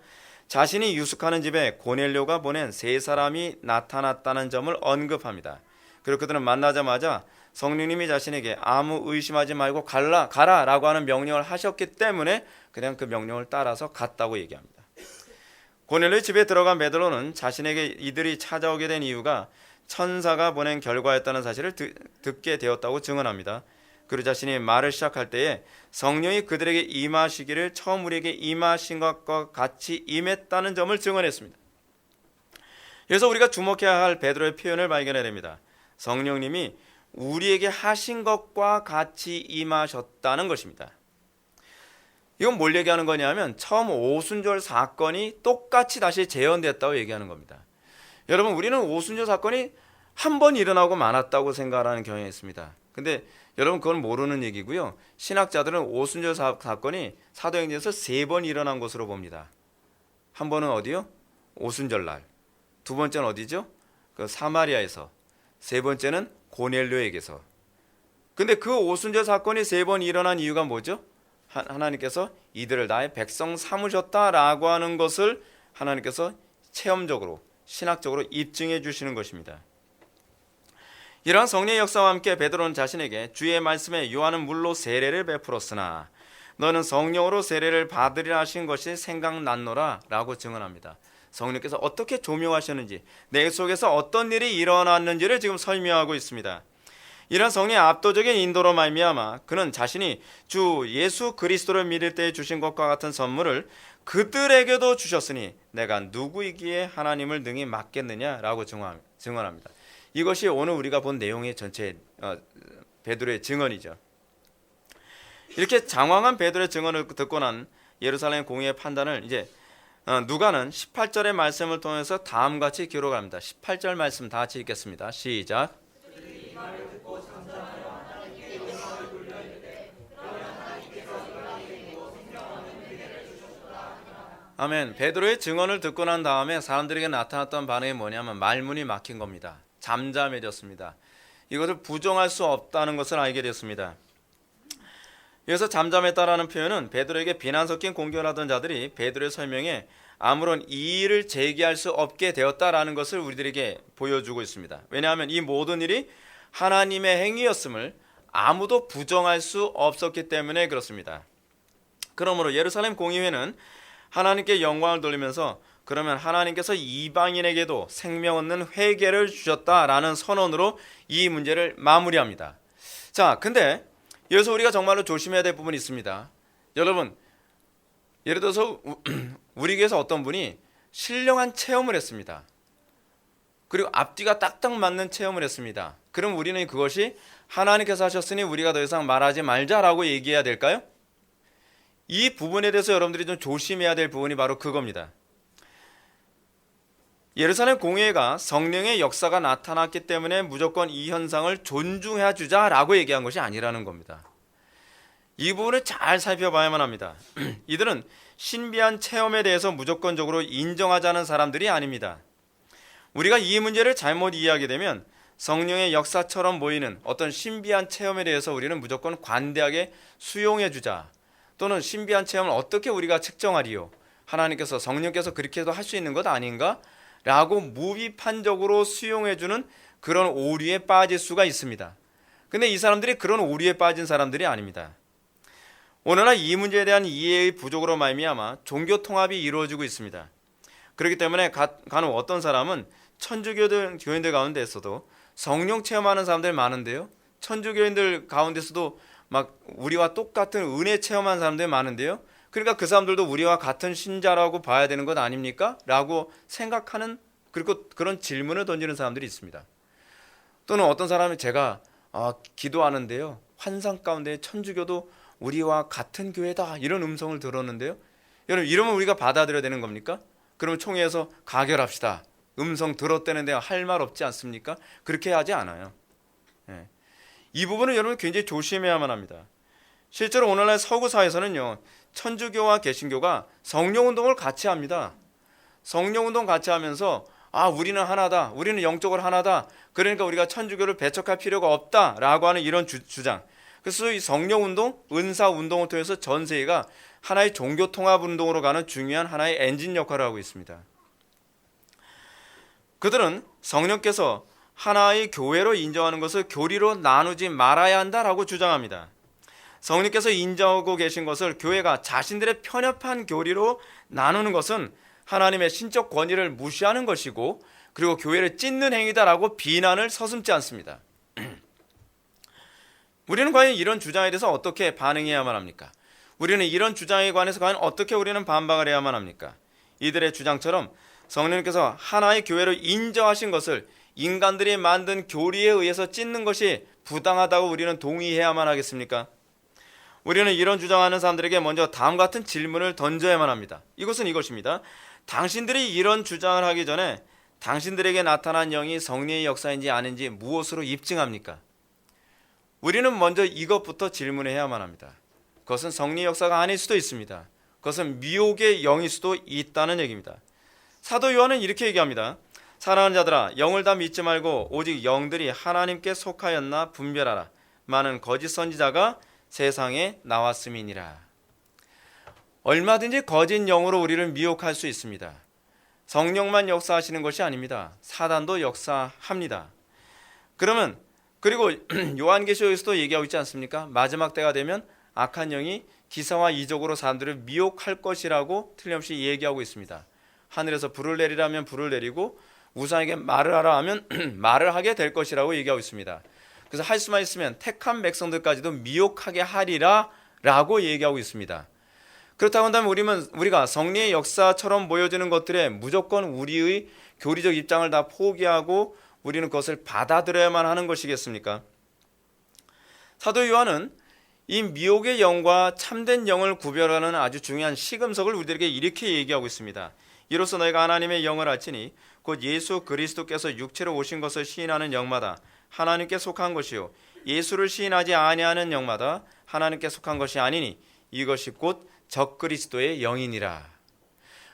자신이 유숙하는 집에 고넬료가 보낸 3사람이 나타났다는 점을 언급합니다. 그리고 그들은 만나자마자 성령님이 자신에게 아무 의심하지 말고 가라라고 하는 명령을 하셨기 때문에 그냥 그 명령을 따라서 갔다고 얘기합니다. 고넬료의 집에 들어간 베드로는 자신에게 이들이 찾아오게 된 이유가 천사가 보낸 결과였다는 사실을 듣게 되었다고 증언합니다. 그리고 자신이 말을 시작할 때에 성령이 그들에게 임하시기를 처음 우리에게 임하신 것과 같이 임했다는 점을 증언했습니다. 그래서 우리가 주목해야 할 베드로의 표현을 발견해야 됩니다. 성령님이 우리에게 하신 것과 같이 임하셨다는 것입니다. 이건 뭘 얘기하는 거냐면 처음 오순절 사건이 똑같이 다시 재현됐다고 얘기하는 겁니다. 여러분, 우리는 오순절 사건이 한 번 일어나고 말았다고 생각하는 경향이 있습니다. 근데 여러분, 그건 모르는 얘기고요. 신학자들은 오순절 사건이 사도행전에서 3번 일어난 것으로 봅니다. 한 번은 어디요? 오순절 날. 두 번째는 어디죠? 그 사마리아에서. 3번째는 고넬료에게서. 근데 그 오순절 사건이 3번 일어난 이유가 뭐죠? 하나님께서 이들을 나의 백성 삼으셨다라고 하는 것을 하나님께서 체험적으로, 신학적으로 입증해 주시는 것입니다. 이러한 성령의 역사와 함께 베드로는 자신에게 주의 말씀에 요한은 물로 세례를 베풀었으나 너는 성령으로 세례를 받으리라 하신 것이 생각났노라 라고 증언합니다. 성령께서 어떻게 조명하셨는지, 내 속에서 어떤 일이 일어났는지를 지금 설명하고 있습니다. 이런 성령의 압도적인 인도로 말미암아 그는 자신이 주 예수 그리스도를 믿을 때 주신 것과 같은 선물을 그들에게도 주셨으니 내가 누구이기에 하나님을 능히 맡겠느냐라고 증언합니다. 이것이 오늘 우리가 본 내용의 전체 베드로의 증언이죠. 이렇게 장황한 베드로의 증언을 듣고 난 예루살렘 공의의 판단을 이제 누가는 18절의 말씀을 통해서 다음같이 기록합니다. 18절 말씀 다 같이 읽겠습니다. 시작. 아멘. 베드로의 증언을 듣고 난 다음에 사람들에게 나타났던 반응이 뭐냐면 말문이 막힌 겁니다. 잠잠해졌습니다. 이것을 부정할 수 없다는 것을 알게 됐습니다. 여기서 잠잠했다라는 표현은 베드로에게 비난 섞인 공격을 하던 자들이 베드로의 설명에 아무런 이의를 제기할 수 없게 되었다라는 것을 우리들에게 보여주고 있습니다. 왜냐하면 이 모든 일이 하나님의 행위였음을 아무도 부정할 수 없었기 때문에 그렇습니다. 그러므로 예루살렘 공의회는 하나님께 영광을 돌리면서 그러면 하나님께서 이방인에게도 생명 얻는 회개를 주셨다라는 선언으로 이 문제를 마무리합니다. 자, 근데 여기서 우리가 정말로 조심해야 될 부분이 있습니다. 여러분, 예를 들어서 우리 교회에서 어떤 분이 신령한 체험을 했습니다. 그리고 앞뒤가 딱딱 맞는 체험을 했습니다. 그럼 우리는 그것이 하나님께서 하셨으니 우리가 더 이상 말하지 말자라고 얘기해야 될까요? 이 부분에 대해서 여러분들이 좀 조심해야 될 부분이 바로 그겁니다. 예루살렘 공회가 성령의 역사가 나타났기 때문에 무조건 이 현상을 존중해 주자라고 얘기한 것이 아니라는 겁니다. 이 부분을 잘 살펴봐야만 합니다. 이들은 신비한 체험에 대해서 무조건적으로 인정하자는 사람들이 아닙니다. 우리가 이 문제를 잘못 이해하게 되면 성령의 역사처럼 보이는 어떤 신비한 체험에 대해서 우리는 무조건 관대하게 수용해 주자, 또는 신비한 체험을 어떻게 우리가 측정하리요? 하나님께서 성령께서 그렇게도 할 수 있는 것 아닌가? 라고 무비판적으로 수용해주는 그런 오류에 빠질 수가 있습니다. 근데 이 사람들이 그런 오류에 빠진 사람들이 아닙니다. 오늘날 이 문제에 대한 이해의 부족으로 말미암아 종교 통합이 이루어지고 있습니다. 그렇기 때문에 간혹 어떤 사람은 천주교인들 가운데서도 성령 체험하는 사람들 많은데요, 천주교인들 가운데서도 막 우리와 똑같은 은혜 체험하는 사람들 많은데요, 그러니까 그 사람들도 우리와 같은 신자라고 봐야 되는 것 아닙니까? 라고 생각하는, 그리고 그런 질문을 던지는 사람들이 있습니다. 또는 어떤 사람이 제가 기도하는데요, 환상 가운데 천주교도 우리와 같은 교회다 이런 음성을 들었는데요, 여러분 이러면 우리가 받아들여야 되는 겁니까? 그러면 총회에서 가결합시다. 음성 들었다는데 할 말 없지 않습니까? 그렇게 하지 않아요. 이 부분은 여러분 굉장히 조심해야만 합니다. 실제로 오늘날 서구사에서는요, 천주교와 개신교가 성령운동을 같이 합니다. 성령운동 같이 하면서 우리는 하나다, 우리는 영적으로 하나다, 그러니까 우리가 천주교를 배척할 필요가 없다라고 하는 이런 주장. 그래서 이 성령운동, 은사운동을 통해서 전 세계가 하나의 종교통합운동으로 가는 중요한 하나의 엔진 역할을 하고 있습니다. 그들은 성령께서 하나의 교회로 인정하는 것을 교리로 나누지 말아야 한다라고 주장합니다. 성령께서 인정하고 계신 것을 교회가 자신들의 편협한 교리로 나누는 것은 하나님의 신적 권위를 무시하는 것이고, 그리고 교회를 찢는 행위다라고 비난을 서슴지 않습니다. 우리는 과연 이런 주장에 대해서 어떻게 반응해야만 합니까? 우리는 이런 주장에 관해서 과연 어떻게 우리는 반박을 해야만 합니까? 이들의 주장처럼 성령께서 하나의 교회로 인정하신 것을 인간들이 만든 교리에 의해서 찢는 것이 부당하다고 우리는 동의해야만 하겠습니까? 우리는 이런 주장하는 사람들에게 먼저 다음 같은 질문을 던져야만 합니다. 이것은 이것입니다. 당신들이 이런 주장을 하기 전에 당신들에게 나타난 영이 성령의 역사인지 아닌지 무엇으로 입증합니까? 우리는 먼저 이것부터 질문해야만 합니다. 그것은 성령의 역사가 아닐 수도 있습니다. 그것은 미혹의 영일 수도 있다는 얘기입니다. 사도 요한은 이렇게 얘기합니다. 사랑하는 자들아, 영을 다 믿지 말고 오직 영들이 하나님께 속하였나 분별하라. 많은 거짓 선지자가 세상에 나왔음이니라. 얼마든지 거짓 영으로 우리를 미혹할 수 있습니다. 성령만 역사하시는 것이 아닙니다. 사단도 역사합니다. 그리고 요한계시록에서도 얘기하고 있지 않습니까? 마지막 때가 되면 악한 영이 기사와 이적으로 사람들을 미혹할 것이라고 틀림없이 얘기하고 있습니다. 하늘에서 불을 내리라면 불을 내리고 우상에게 말을 하라 하면 말을 하게 될 것이라고 얘기하고 있습니다. 그래서 할 수만 있으면 택한 백성들까지도 미혹하게 하리라 라고 얘기하고 있습니다. 그렇다고 한다면 우리가 성령의 역사처럼 보여지는 것들에 무조건 우리의 교리적 입장을 다 포기하고 우리는 그것을 받아들여야만 하는 것이겠습니까? 사도 요한은 이 미혹의 영과 참된 영을 구별하는 아주 중요한 시금석을 우리들에게 이렇게 얘기하고 있습니다. 이로써 너희가 하나님의 영을 알지니 곧 예수 그리스도께서 육체로 오신 것을 시인하는 영마다 하나님께 속한 것이요 예수를 시인하지 아니하는 영마다 하나님께 속한 것이 아니니 이것이 곧 적그리스도의 영이니라.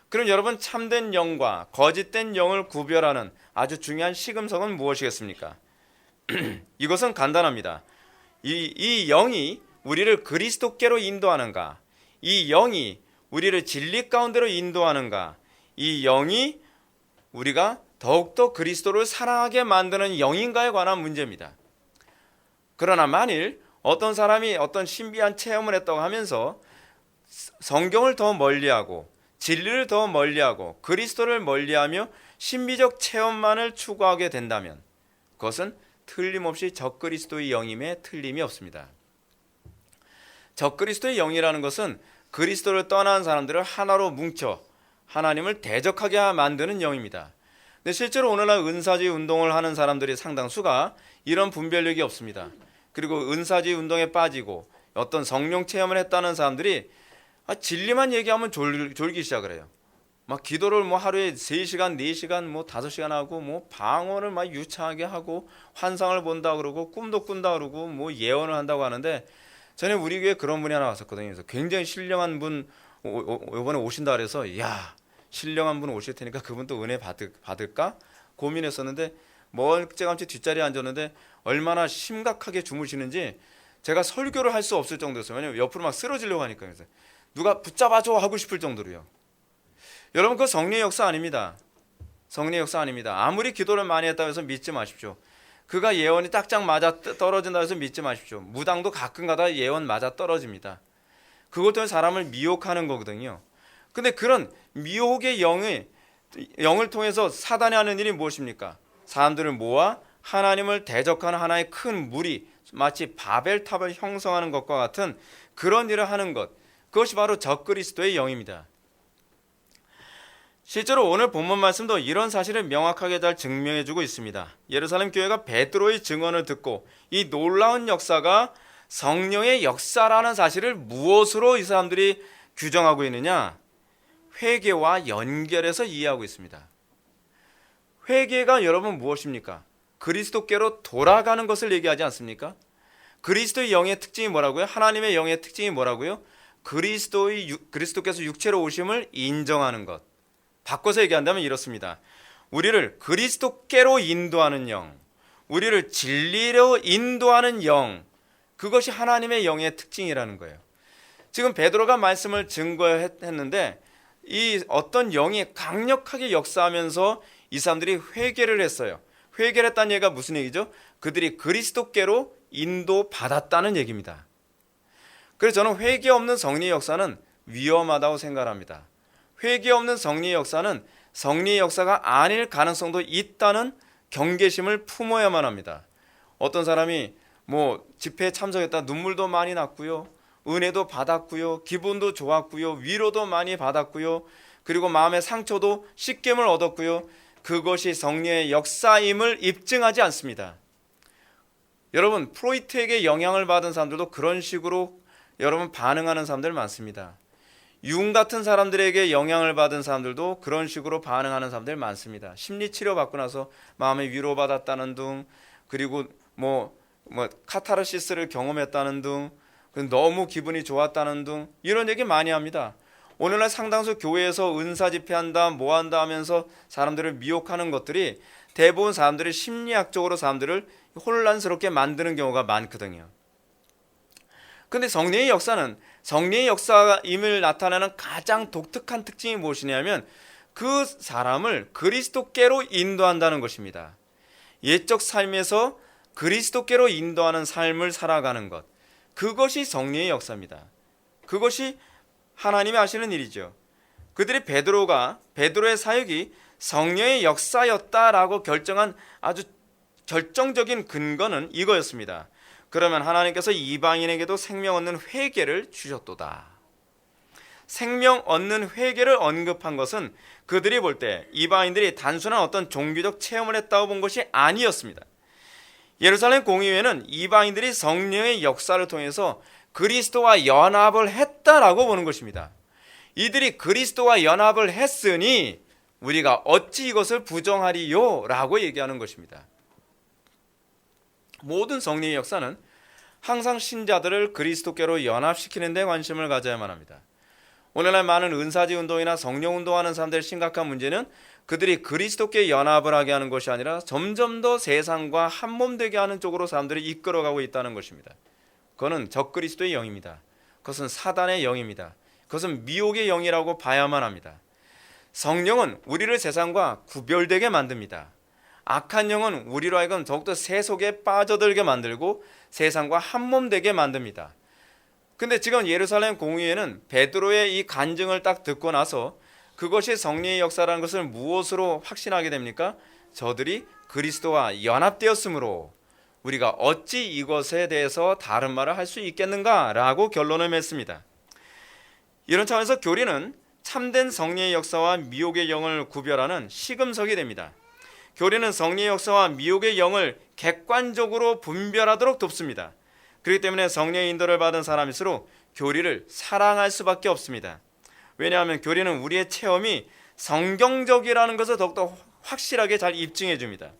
그럼 여러분, 참된 영과 거짓된 영을 구별하는 아주 중요한 시금석은 무엇이겠습니까? 이것은 간단합니다. 이 영이 우리를 그리스도께로 인도하는가, 이 영이 우리를 진리 가운데로 인도하는가, 이 영이 우리가 더욱더 그리스도를 사랑하게 만드는 영인가에 관한 문제입니다. 그러나 만일 어떤 사람이 어떤 신비한 체험을 했다고 하면서 성경을 더 멀리하고 진리를 더 멀리하고 그리스도를 멀리하며 신비적 체험만을 추구하게 된다면 그것은 틀림없이 적그리스도의 영임에 틀림이 없습니다. 적그리스도의 영이라는 것은 그리스도를 떠난 사람들을 하나로 뭉쳐 하나님을 대적하게 만드는 영입니다. 근데 실제로 오늘날 은사주의 운동을 하는 사람들이 상당수가 이런 분별력이 없습니다. 그리고 은사주의 운동에 빠지고 어떤 성령 체험을 했다는 사람들이 진리만 얘기하면 졸기 시작을 해요. 막 기도를 하루에 3시간, 4시간, 5시간 하고 방언을 막 유창하게 하고 환상을 본다 그러고 꿈도 꾼다 그러고 예언을 한다고 하는데, 전에 우리 교회에 그런 분이 하나 왔었거든요. 그래서 굉장히 신령한 분 이번에 오신다 그래서 야, 신령한 분 오실 테니까 그분도 은혜 받을까 고민했었는데 멀찌감치 뒷자리에 앉았는데 얼마나 심각하게 주무시는지 제가 설교를 할 수 없을 정도였어요. 왜냐면 옆으로 막 쓰러지려고 하니까. 그래서 누가 붙잡아줘 하고 싶을 정도로요. 여러분, 그거 성령의 역사 아닙니다. 성령의 역사 아닙니다. 아무리 기도를 많이 했다고 해서 믿지 마십시오. 그가 예언이 딱딱 맞아 떨어진다고 해서 믿지 마십시오. 무당도 가끔가다 예언 맞아 떨어집니다. 그것 때문에 사람을 미혹하는 거거든요. 근데 그런 미혹의 영을 통해서 사단이 하는 일이 무엇입니까? 사람들을 모아 하나님을 대적하는 하나의 큰 무리, 마치 바벨탑을 형성하는 것과 같은 그런 일을 하는 것, 그것이 바로 적그리스도의 영입니다. 실제로 오늘 본문 말씀도 이런 사실을 명확하게 잘 증명해주고 있습니다. 예루살렘 교회가 베드로의 증언을 듣고 이 놀라운 역사가 성령의 역사라는 사실을 무엇으로 이 사람들이 규정하고 있느냐? 회개와 연결해서 이해하고 있습니다. 회개가 여러분 무엇입니까? 그리스도께로 돌아가는 것을 얘기하지 않습니까? 그리스도의 영의 특징이 뭐라고요? 하나님의 영의 특징이 뭐라고요? 그리스도께서 육체로 오심을 인정하는 것. 바꿔서 얘기한다면 이렇습니다. 우리를 그리스도께로 인도하는 영, 우리를 진리로 인도하는 영, 그것이 하나님의 영의 특징이라는 거예요. 지금 베드로가 말씀을 증거했는데 이 어떤 영이 강력하게 역사하면서 이 사람들이 회개를 했어요. 회개를 했다는 얘기가 무슨 얘기죠? 그들이 그리스도께로 인도받았다는 얘기입니다. 그래서 저는 회개 없는 성리의 역사는 위험하다고 생각합니다. 회개 없는 성리의 역사는 성리의 역사가 아닐 가능성도 있다는 경계심을 품어야만 합니다. 어떤 사람이 집회에 참석했다 눈물도 많이 났고요, 은혜도 받았고요, 기분도 좋았고요, 위로도 많이 받았고요, 그리고 마음의 상처도 씻김을 얻었고요, 그것이 성령의 역사임을 입증하지 않습니다. 여러분, 프로이트에게 영향을 받은 사람들도 그런 식으로 여러분 반응하는 사람들 많습니다. 융 같은 사람들에게 영향을 받은 사람들도 그런 식으로 반응하는 사람들 많습니다. 심리치료 받고 나서 마음에 위로받았다는 등, 그리고 카타르시스를 경험했다는 등, 너무 기분이 좋았다는 등 이런 얘기 많이 합니다. 오늘날 상당수 교회에서 은사 집회한다 뭐한다 하면서 사람들을 미혹하는 것들이 대부분 사람들이 심리학적으로 사람들을 혼란스럽게 만드는 경우가 많거든요. 그런데 성령의 역사는 성령의 역사임을 나타내는 가장 독특한 특징이 무엇이냐면 그 사람을 그리스도께로 인도한다는 것입니다. 옛적 삶에서 그리스도께로 인도하는 삶을 살아가는 것, 그것이 성령의 역사입니다. 그것이 하나님이 하시는 일이죠. 그들이 베드로의 사역이 성령의 역사였다라고 결정한 아주 결정적인 근거는 이거였습니다. 그러면 하나님께서 이방인에게도 생명 얻는 회개를 주셨도다. 생명 얻는 회개를 언급한 것은 그들이 볼 때 이방인들이 단순한 어떤 종교적 체험을 했다고 본 것이 아니었습니다. 예루살렘 공의회는 이방인들이 성령의 역사를 통해서 그리스도와 연합을 했다라고 보는 것입니다. 이들이 그리스도와 연합을 했으니 우리가 어찌 이것을 부정하리요? 라고 얘기하는 것입니다. 모든 성령의 역사는 항상 신자들을 그리스도께로 연합시키는 데 관심을 가져야만 합니다. 오늘날 많은 은사지 운동이나 성령 운동하는 사람들의 심각한 문제는 그들이 그리스도께 연합을 하게 하는 것이 아니라 점점 더 세상과 한몸되게 하는 쪽으로 사람들이 이끌어가고 있다는 것입니다. 그것은 적그리스도의 영입니다. 그것은 사단의 영입니다. 그것은 미혹의 영이라고 봐야만 합니다. 성령은 우리를 세상과 구별되게 만듭니다. 악한 영은 우리로 하여금 더욱더 세속에 빠져들게 만들고 세상과 한몸되게 만듭니다. 근데 지금 예루살렘 공의회는 베드로의 이 간증을 딱 듣고 나서 그것이 성령의 역사라는 것을 무엇으로 확신하게 됩니까? 저들이 그리스도와 연합되었으므로 우리가 어찌 이것에 대해서 다른 말을 할 수 있겠는가라고 결론을 맺습니다. 이런 차원에서 교리는 참된 성령의 역사와 미혹의 영을 구별하는 시금석이 됩니다. 교리는 성령의 역사와 미혹의 영을 객관적으로 분별하도록 돕습니다. 그렇기 때문에 성령의 인도를 받은 사람일수록 교리를 사랑할 수밖에 없습니다. 왜냐하면 교리는 우리의 체험이 성경적이라는 것을 더욱더 확실하게 잘 입증해 줍니다.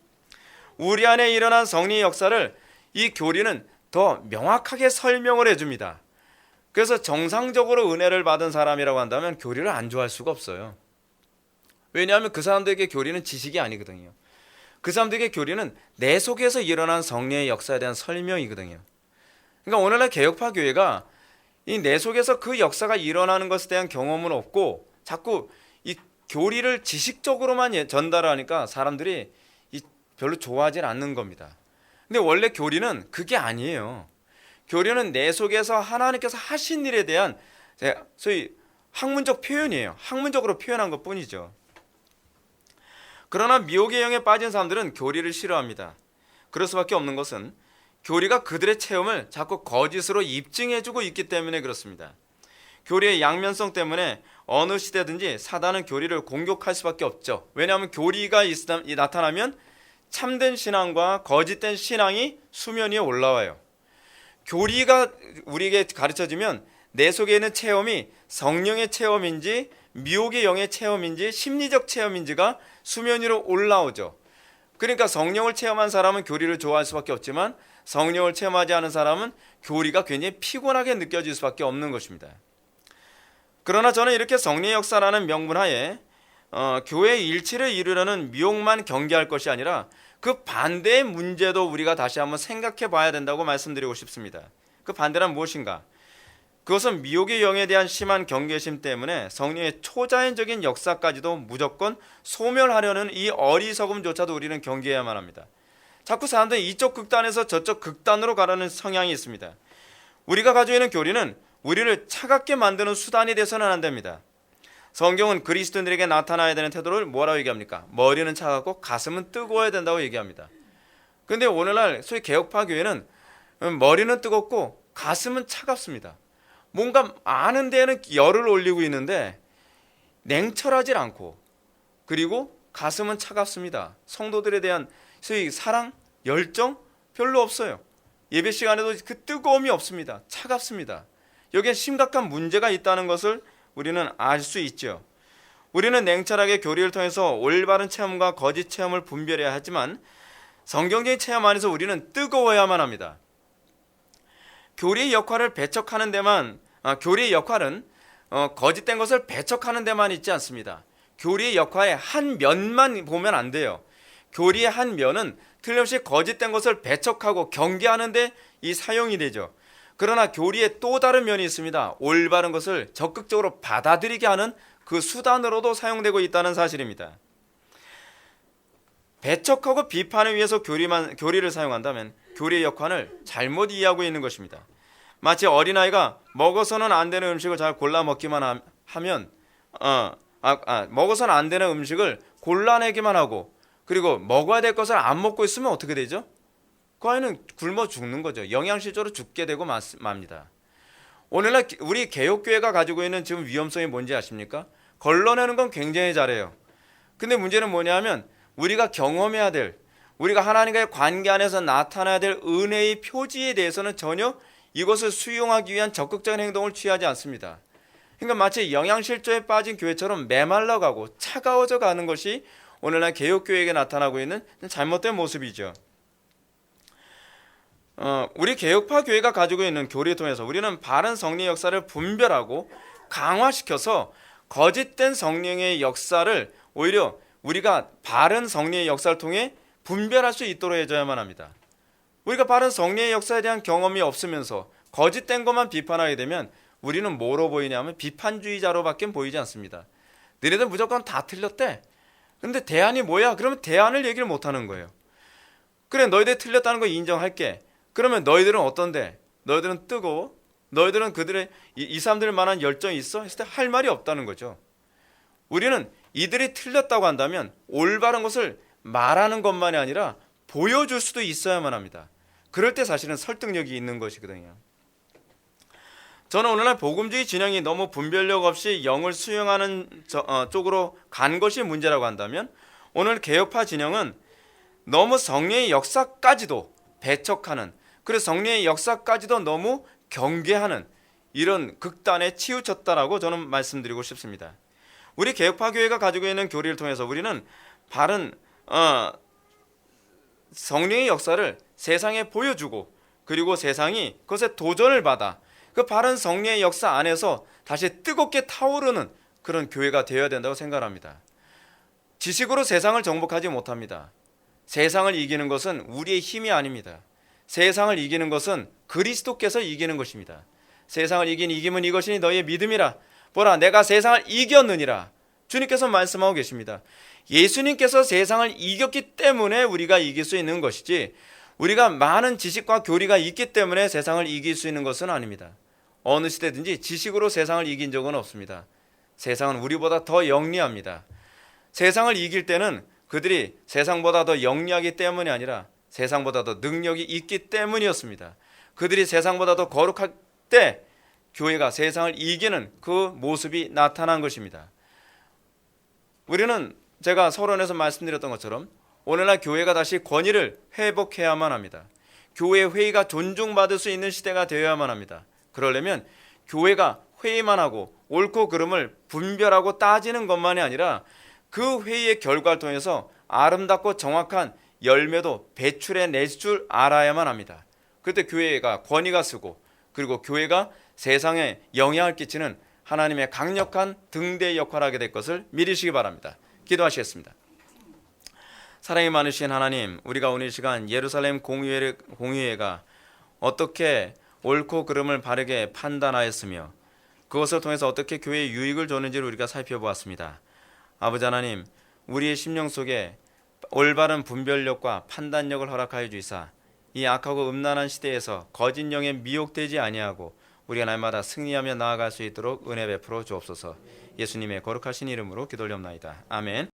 우리 안에 일어난 성령의 역사를 이 교리는 더 명확하게 설명을 해줍니다. 그래서 정상적으로 은혜를 받은 사람이라고 한다면 교리를 안 좋아할 수가 없어요. 왜냐하면 그 사람들에게 교리는 지식이 아니거든요. 그 사람들에게 교리는 내 속에서 일어난 성령의 역사에 대한 설명이거든요. 그러니까 오늘날 개혁파 교회가 이 내 속에서 그 역사가 일어나는 것에 대한 경험은 없고 자꾸 이 교리를 지식적으로만 전달하니까 사람들이 별로 좋아하지 않는 겁니다. 근데 원래 교리는 그게 아니에요. 교리는 내 속에서 하나님께서 하신 일에 대한 소위 학문적 표현이에요. 학문적으로 표현한 것 뿐이죠. 그러나 미혹의 영에 빠진 사람들은 교리를 싫어합니다. 그럴 수밖에 없는 것은 교리가 그들의 체험을 자꾸 거짓으로 입증해주고 있기 때문에 그렇습니다. 교리의 양면성 때문에 어느 시대든지 사단은 교리를 공격할 수밖에 없죠. 왜냐하면 교리가 나타나면 참된 신앙과 거짓된 신앙이 수면 위에 올라와요. 교리가 우리에게 가르쳐지면 내 속에 있는 체험이 성령의 체험인지 미혹의 영의 체험인지 심리적 체험인지가 수면 위로 올라오죠. 그러니까 성령을 체험한 사람은 교리를 좋아할 수밖에 없지만 성령을 체험하지 않은 사람은 교리가 굉장히 피곤하게 느껴질 수밖에 없는 것입니다. 그러나 저는 이렇게 성령의 역사라는 명분하에 교회의 일치를 이루려는 미혹만 경계할 것이 아니라 그 반대의 문제도 우리가 다시 한번 생각해 봐야 된다고 말씀드리고 싶습니다. 그 반대란 무엇인가? 그것은 미혹의 영에 대한 심한 경계심 때문에 성령의 초자연적인 역사까지도 무조건 소멸하려는 이 어리석음조차도 우리는 경계해야만 합니다. 자꾸 사람들이 이쪽 극단에서 저쪽 극단으로 가려는 성향이 있습니다. 우리가 가지고 있는 교리는 우리를 차갑게 만드는 수단이 돼서는 안 됩니다. 성경은 그리스도인들에게 나타나야 되는 태도를 뭐라고 얘기합니까? 머리는 차갑고 가슴은 뜨거워야 된다고 얘기합니다. 그런데 오늘날 소위 개혁파 교회는 머리는 뜨겁고 가슴은 차갑습니다. 뭔가 아는 데에는 열을 올리고 있는데 냉철하지 않고 그리고 가슴은 차갑습니다. 성도들에 대한 소위 사랑, 열정 별로 없어요. 예배 시간에도 그 뜨거움이 없습니다. 차갑습니다. 여기에 심각한 문제가 있다는 것을 우리는 알 수 있죠. 우리는 냉철하게 교리를 통해서 올바른 체험과 거짓 체험을 분별해야 하지만 성경적인 체험 안에서 우리는 뜨거워야만 합니다. 교리의 역할을 배척하는 데만 교리의 역할은 거짓된 것을 배척하는 데만 있지 않습니다. 교리의 역할의 한 면만 보면 안 돼요. 교리의 한 면은 틀림없이 거짓된 것을 배척하고 경계하는 데 이 사용이 되죠. 그러나 교리의 또 다른 면이 있습니다. 올바른 것을 적극적으로 받아들이게 하는 그 수단으로도 사용되고 있다는 사실입니다. 배척하고 비판을 위해서 교리를 사용한다면 교리의 역할을 잘못 이해하고 있는 것입니다. 마치 어린아이가 먹어서는 안 되는 음식을 잘 골라 먹기만 하면 먹어서는 안 되는 음식을 골라내기만 하고 그리고 먹어야 될 것을 안 먹고 있으면 어떻게 되죠? 그 아이는 굶어 죽는 거죠. 영양실조로 죽게 되고 맙니다. 오늘날 우리 개혁교회가 가지고 있는 지금 위험성이 뭔지 아십니까? 걸러내는 건 굉장히 잘해요. 근데 문제는 뭐냐면 우리가 경험해야 될 우리가 하나님과의 관계 안에서 나타나야 될 은혜의 표지에 대해서는 전혀 이것을 수용하기 위한 적극적인 행동을 취하지 않습니다. 그러니까 마치 영양실조에 빠진 교회처럼 메말라가고 차가워져 가는 것이 오늘날 개혁교회에게 나타나고 있는 잘못된 모습이죠. 우리 개혁파 교회가 가지고 있는 교리를 통해서 우리는 바른 성령의 역사를 분별하고 강화시켜서 거짓된 성령의 역사를 오히려 우리가 바른 성령의 역사를 통해 분별할 수 있도록 해줘야만 합니다. 우리가 바른 성령의 역사에 대한 경험이 없으면서 거짓된 것만 비판하게 되면 우리는 뭐로 보이냐면 비판주의자로밖에 보이지 않습니다. 너희들 무조건 다 틀렸대. 근데 대안이 뭐야? 그러면 대안을 얘기를 못하는 거예요. 그래, 너희들 틀렸다는 거 인정할게. 그러면 너희들은 어떤데? 너희들은 뜨거워? 너희들은 그들의 이 사람들 만한 열정이 있어? 했을 때 할 말이 없다는 거죠. 우리는 이들이 틀렸다고 한다면 올바른 것을 말하는 것만이 아니라 보여줄 수도 있어야만 합니다. 그럴 때 사실은 설득력이 있는 것이거든요. 저는 오늘날 복음주의 진영이 너무 분별력 없이 영을 수용하는 쪽으로 간 것이 문제라고 한다면, 오늘 개혁파 진영은 너무 성령의 역사까지도 배척하는, 그리고 성령의 역사까지도 너무 경계하는 이런 극단에 치우쳤다라고 저는 말씀드리고 싶습니다. 우리 개혁파 교회가 가지고 있는 교리를 통해서 우리는 바른 성령의 역사를 세상에 보여주고, 그리고 세상이 그것에 도전을 받아 그 바른 성령의 역사 안에서 다시 뜨겁게 타오르는 그런 교회가 되어야 된다고 생각합니다. 지식으로 세상을 정복하지 못합니다. 세상을 이기는 것은 우리의 힘이 아닙니다. 세상을 이기는 것은 그리스도께서 이기는 것입니다. 세상을 이긴 이김은 이것이니 너희의 믿음이라. 보라, 내가 세상을 이겼느니라. 주님께서 말씀하고 계십니다. 예수님께서 세상을 이겼기 때문에 우리가 이길 수 있는 것이지, 우리가 많은 지식과 교리가 있기 때문에 세상을 이길 수 있는 것은 아닙니다. 어느 시대든지 지식으로 세상을 이긴 적은 없습니다. 세상은 우리보다 더 영리합니다. 세상을 이길 때는 그들이 세상보다 더 영리하기 때문이 아니라 세상보다 더 능력이 있기 때문이었습니다. 그들이 세상보다 더 거룩할 때 교회가 세상을 이기는 그 모습이 나타난 것입니다. 우리는 제가 서론에서 말씀드렸던 것처럼 오늘날 교회가 다시 권위를 회복해야만 합니다. 교회 회의가 존중받을 수 있는 시대가 되어야만 합니다. 그러려면 교회가 회의만 하고 옳고 그름을 분별하고 따지는 것만이 아니라 그 회의의 결과를 통해서 아름답고 정확한 열매도 배출해낼 줄 알아야만 합니다. 그때 교회가 권위가 쓰고, 그리고 교회가 세상에 영향을 끼치는 하나님의 강력한 등대 역할을 하게 될 것을 믿으시기 바랍니다. 기도하시겠습니다. 사랑이 많으신 하나님, 우리가 오늘 시간 예루살렘 공의회가 어떻게 옳고 그름을 바르게 판단하였으며 그것을 통해서 어떻게 교회에 유익을 줬는지를 우리가 살펴보았습니다. 아버지 하나님, 우리의 심령 속에 올바른 분별력과 판단력을 허락하여 주시사 이 악하고 음란한 시대에서 거짓 영에 미혹되지 아니하고 우리가 날마다 승리하며 나아갈 수 있도록 은혜 베풀어 주옵소서. 예수님의 거룩하신 이름으로 기도올리옵나이다. 아멘.